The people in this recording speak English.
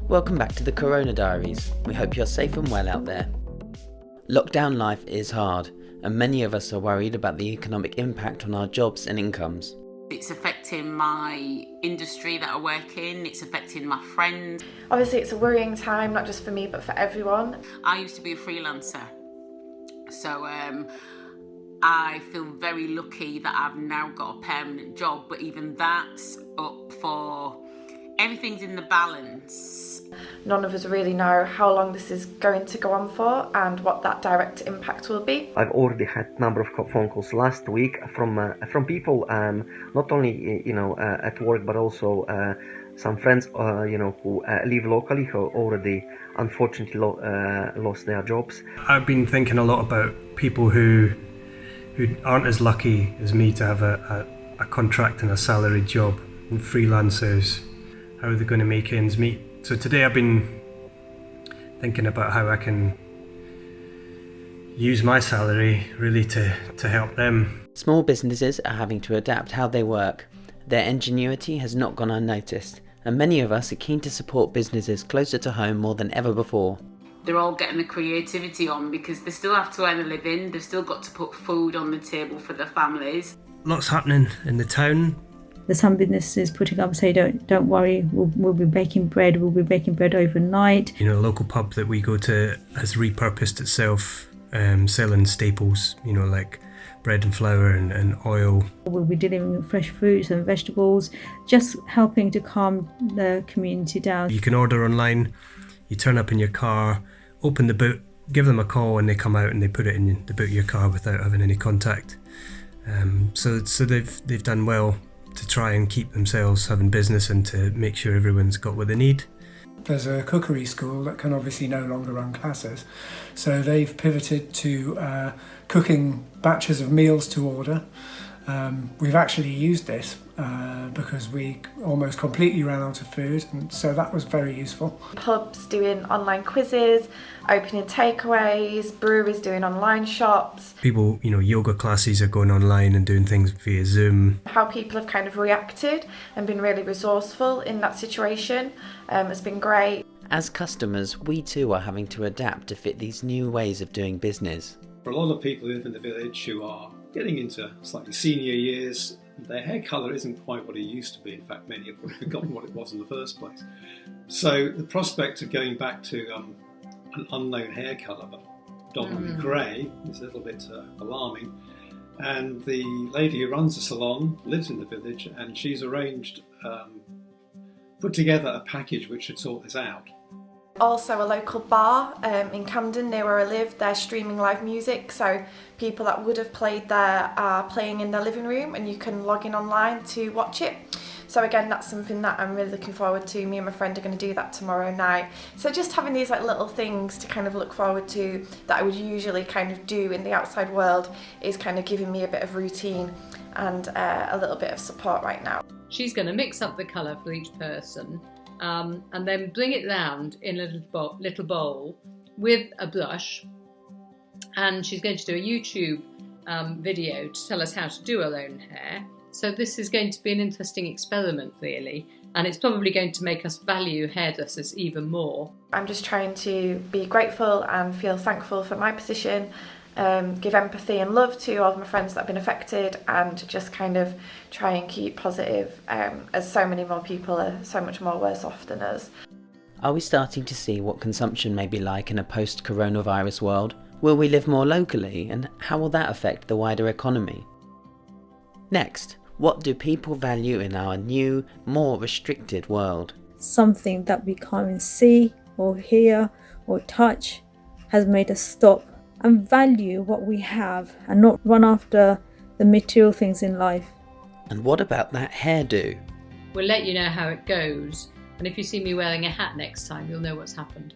Welcome back to the Corona Diaries. We hope you're safe and well out there. Lockdown life is hard, and many of us are worried about the economic impact on our jobs and incomes. It's affecting my industry that I work in, it's affecting my friends. Obviously it's a worrying time, not just for me but for everyone. I used to be a freelancer, so I feel very lucky that I've now got a permanent job, but even that's up for... Everything's in the balance. None of us really know how long this is going to go on for and what that direct impact will be. I've already had a number of phone calls last week from people, not only at work, but also some friends who live locally, who already unfortunately lost their jobs. I've been thinking a lot about people who aren't as lucky as me to have a contract and a salaried job, and freelancers. How are they going to make ends meet? So today I've been thinking about how I can use my salary really to help them. Small businesses are having to adapt how they work. Their ingenuity has not gone unnoticed, and many of us are keen to support businesses closer to home more than ever before. They're all getting the creativity on because they still have to earn a living, they've still got to put food on the table for their families. Lots happening in the town. There's some businesses putting up and say, don't worry, we'll be baking bread overnight. You know, the local pub that we go to has repurposed itself, selling staples, like bread and flour and oil. We'll be delivering fresh fruits and vegetables, just helping to calm the community down. You can order online, you turn up in your car, open the boot, give them a call, and they come out and they put it in the boot of your car without having any contact. So they've done well to try and keep themselves having business and to make sure everyone's got what they need. There's a cookery school that can obviously no longer run classes, so they've pivoted to cooking batches of meals to order. We've actually used this because we almost completely ran out of food, and so that was very useful. Pubs doing online quizzes, opening takeaways, breweries doing online shops. People, yoga classes are going online and doing things via Zoom. How people have kind of reacted and been really resourceful in that situation has been great. As customers, we too are having to adapt to fit these new ways of doing business. For a lot of people who live in the village who are getting into slightly senior years, their hair colour isn't quite what it used to be. In fact, many have probably forgotten what it was in the first place. So the prospect of going back to an unknown hair colour, but predominantly grey, is a little bit alarming. And the lady who runs the salon lives in the village, and she's arranged, put together a package which should sort this out. Also a local bar in Camden near where I live, they're streaming live music, so people that would have played there are playing in their living room and you can log in online to watch it. So again, that's something that I'm really looking forward to. Me and my friend are going to do that tomorrow night. So just having these little things to kind of look forward to that I would usually kind of do in the outside world is kind of giving me a bit of routine and a little bit of support right now. She's going to mix up the colour for each person. And then bring it round in a little bowl with a brush, and she's going to do a YouTube video to tell us how to do her own hair. So this is going to be an interesting experiment really, and it's probably going to make us value hairdressers even more. I'm just trying to be grateful and feel thankful for my position, give empathy and love to all of my friends that have been affected, and just kind of try and keep positive as so many more people are so much more worse off than us. Are we starting to see what consumption may be like in a post-coronavirus world? Will we live more locally, and how will that affect the wider economy? Next, what do people value in our new, more restricted world? Something that we can't see or hear or touch has made us stop and value what we have and not run after the material things in life. And what about that hairdo? We'll let you know how it goes, and if you see me wearing a hat next time, you'll know what's happened.